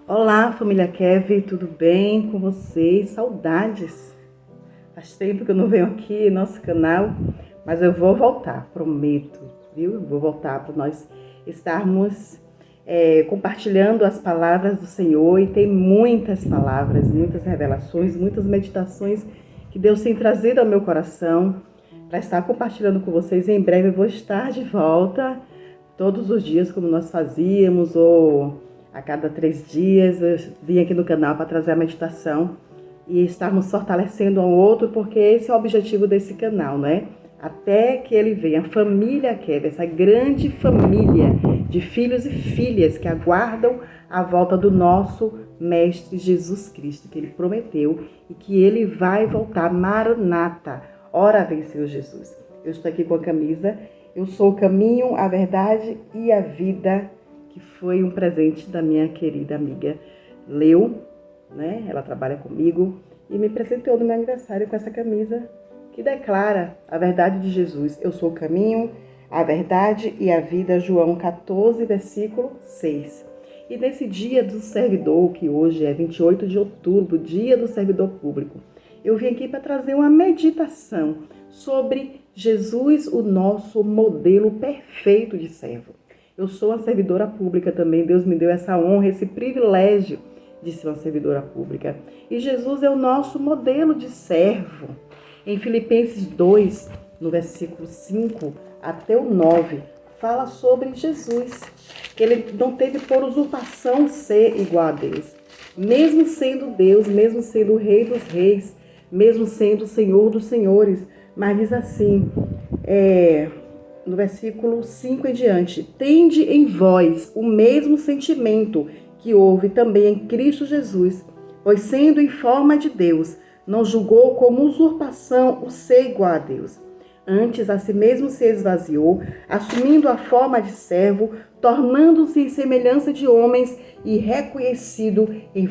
Olá, família Kevin, tudo bem com vocês? Saudades! Faz tempo que eu não venho aqui no nosso canal, mas eu vou voltar, prometo, viu? Vou voltar para nós estarmos compartilhando as palavras do Senhor, e tem muitas palavras, muitas revelações, muitas meditações que Deus tem trazido ao meu coração para estar compartilhando com vocês. Em breve eu vou estar de volta, todos os dias como nós fazíamos, ou a cada 3 dias eu vim aqui no canal para trazer a meditação e estarmos fortalecendo um ao outro, porque esse é o objetivo desse canal, né? Até que ele venha, a família Kevin, essa grande família de filhos e filhas que aguardam a volta do nosso Mestre Jesus Cristo, que ele prometeu e que ele vai voltar. Maranata, ora vem Senhor Jesus. Eu estou aqui com a camisa "Eu sou o caminho, a verdade e a vida", que foi um presente da minha querida amiga Leu, né? Ela trabalha comigo e me presenteou no meu aniversário com essa camisa que declara a verdade de Jesus. Eu sou o caminho, a verdade e a vida, João 14, versículo 6. E nesse dia do servidor, que hoje é 28 de outubro, dia do servidor público, eu vim aqui para trazer uma meditação sobre Jesus, o nosso modelo perfeito de servo. Eu sou uma servidora pública também, Deus me deu essa honra, esse privilégio de ser uma servidora pública. E Jesus é o nosso modelo de servo. Em Filipenses 2, no versículo 5 até o 9, fala sobre Jesus, que ele não teve por usurpação ser igual a Deus. Mesmo sendo Deus, mesmo sendo o Rei dos Reis, mesmo sendo o Senhor dos Senhores. Mas diz assim, no versículo 5 em diante: tende em vós o mesmo sentimento que houve também em Cristo Jesus, pois sendo em forma de Deus, não julgou como usurpação o ser igual a Deus. Antes, a si mesmo se esvaziou, assumindo a forma de servo, tornando-se em semelhança de homens e reconhecido em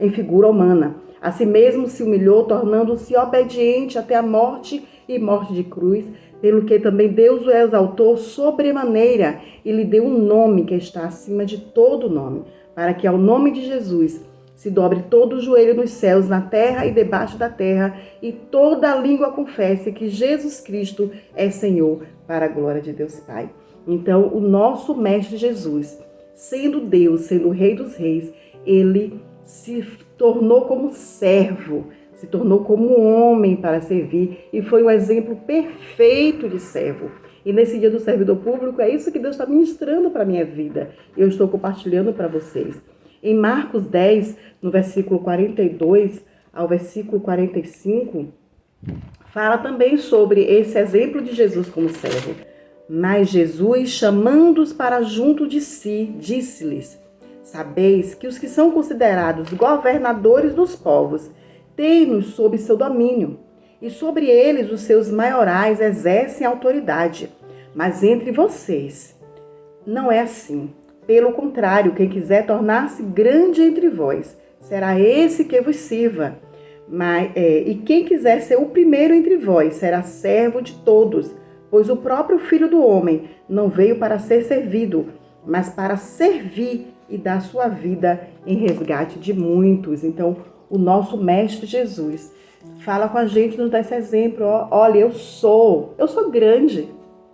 figura humana. A si mesmo se humilhou, tornando-se obediente até a morte e morte de cruz, pelo que também Deus o exaltou sobremaneira e lhe deu um nome que está acima de todo nome, para que ao nome de Jesus se dobre todo o joelho nos céus, na terra e debaixo da terra, e toda a língua confesse que Jesus Cristo é Senhor, para a glória de Deus Pai. Então, o nosso Mestre Jesus, sendo Deus, sendo o Rei dos Reis, ele se tornou como servo, se tornou como homem para servir, e foi um exemplo perfeito de servo. E nesse dia do servidor público, é isso que Deus está ministrando para a minha vida. Eu estou compartilhando para vocês. Em Marcos 10, no versículo 42 ao versículo 45, fala também sobre esse exemplo de Jesus como servo. Mas Jesus, chamando-os para junto de si, disse-lhes: sabeis que os que são considerados governadores dos povos têm-nos sob seu domínio, e sobre eles os seus maiorais exercem autoridade. Mas entre vocês não é assim. Pelo contrário, quem quiser tornar-se grande entre vós, será esse que vos sirva. E quem quiser ser o primeiro entre vós, será servo de todos. Pois o próprio Filho do Homem não veio para ser servido, mas para servir e dar sua vida em resgate de muitos. Então, o nosso Mestre Jesus fala com a gente, nos dá esse exemplo. Olha, eu sou grande,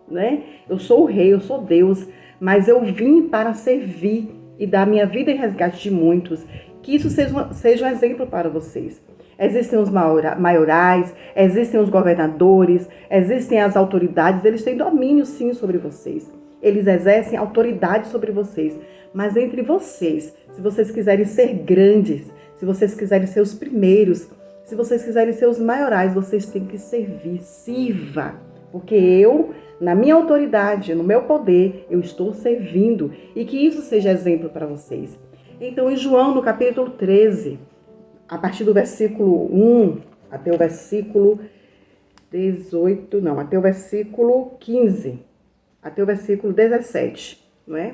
né? Eu sou o Rei, eu sou Deus, mas eu vim para servir e dar minha vida em resgate de muitos. Que isso seja um exemplo para vocês. Existem os maiorais, existem os governadores, existem as autoridades, eles têm domínio sim sobre vocês. Eles exercem autoridade sobre vocês. Mas entre vocês, se vocês quiserem ser grandes, se vocês quiserem ser os primeiros, se vocês quiserem ser os maiorais, vocês têm que servir. Sirva. Porque eu, na minha autoridade, no meu poder, eu estou servindo. E que isso seja exemplo para vocês. Então, em João, no capítulo 13, a partir do versículo 1 até o versículo 18, não, até o versículo 15, até o versículo 17, não é?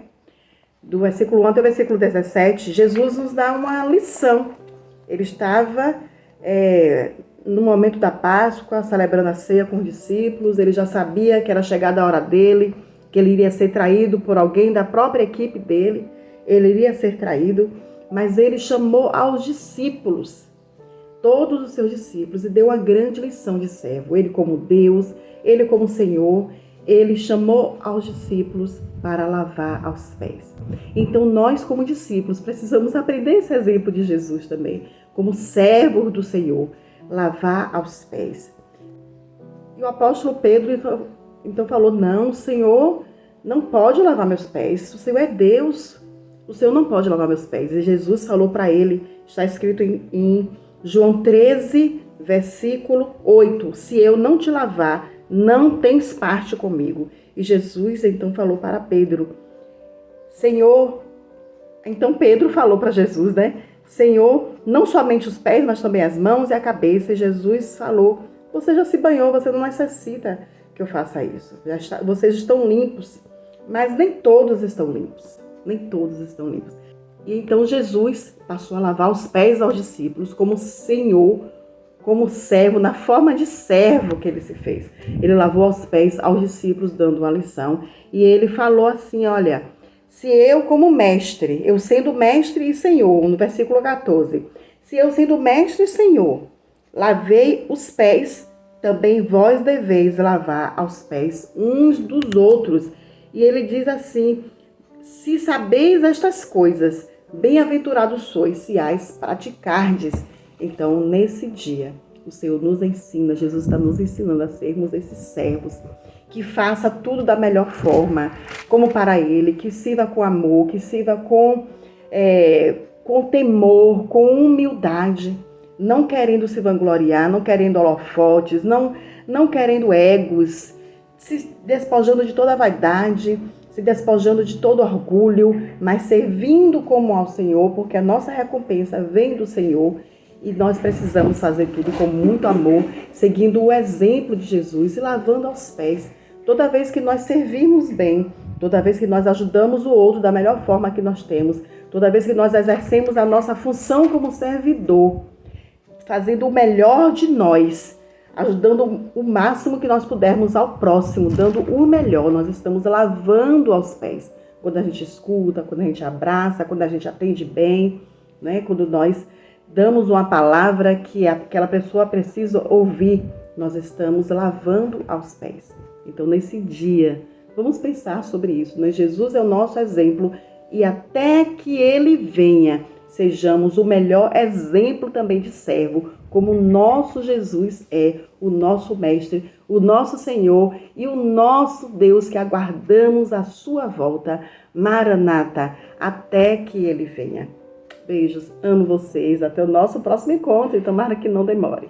Do versículo 1 até o versículo 17, Jesus nos dá uma lição. Ele estava no momento da Páscoa, celebrando a ceia com os discípulos. Ele já sabia que era chegada a hora dele, que ele iria ser traído por alguém da própria equipe dele. Ele iria ser traído. mas ele chamou aos discípulos, todos os seus discípulos, e deu uma grande lição de servo. Ele como Deus, ele como Senhor, ele chamou aos discípulos para lavar aos pés. Então nós como discípulos precisamos aprender esse exemplo de Jesus também, como servo do Senhor, lavar aos pés. E o apóstolo Pedro então falou, não, o Senhor não pode lavar meus pés, o Senhor é Deus, o Senhor não pode lavar meus pés. E Jesus falou para ele, está escrito em João 13, versículo 8, se eu não te lavar, não tens parte comigo. E Jesus então falou para Pedro, Senhor, então Pedro falou para Jesus, né? Senhor, não somente os pés, mas também as mãos e a cabeça. E Jesus falou, você já se banhou, você não necessita que eu faça isso. Vocês estão limpos, mas nem todos estão limpos. Nem todos estão limpos. E então Jesus passou a lavar os pés aos discípulos como Senhor, como servo, na forma de servo que ele se fez. Ele lavou os pés aos discípulos, dando uma lição. E ele falou assim, olha, se eu como mestre, eu sendo mestre e Senhor, no versículo 14, se eu sendo mestre e Senhor, lavei os pés, também vós deveis lavar aos pés uns dos outros. E ele diz assim, se sabeis estas coisas, bem-aventurados sois se as praticardes. Então, nesse dia, o Senhor nos ensina, Jesus está nos ensinando a sermos esses servos, que faça tudo da melhor forma, como para Ele, que sirva com amor, que sirva com temor, com humildade, não querendo se vangloriar, não querendo holofotes, não querendo egos, se despojando de toda a vaidade, se despojando de todo orgulho, mas servindo como ao Senhor, porque a nossa recompensa vem do Senhor. E nós precisamos fazer tudo com muito amor, seguindo o exemplo de Jesus e lavando aos pés. Toda vez que nós servimos bem, toda vez que nós ajudamos o outro da melhor forma que nós temos, toda vez que nós exercemos a nossa função como servidor, fazendo o melhor de nós, ajudando o máximo que nós pudermos ao próximo, dando o melhor, nós estamos lavando aos pés. Quando a gente escuta, quando a gente abraça, quando a gente atende bem, né? Quando nós damos uma palavra que aquela pessoa precisa ouvir, nós estamos lavando aos pés. Então, nesse dia, vamos pensar sobre isso, né? Jesus é o nosso exemplo e até que Ele venha, sejamos o melhor exemplo também de servo, como o nosso Jesus é, o nosso Mestre, o nosso Senhor e o nosso Deus que aguardamos a sua volta, Maranata, até que Ele venha. Beijos, amo vocês, até o nosso próximo encontro e tomara que não demore.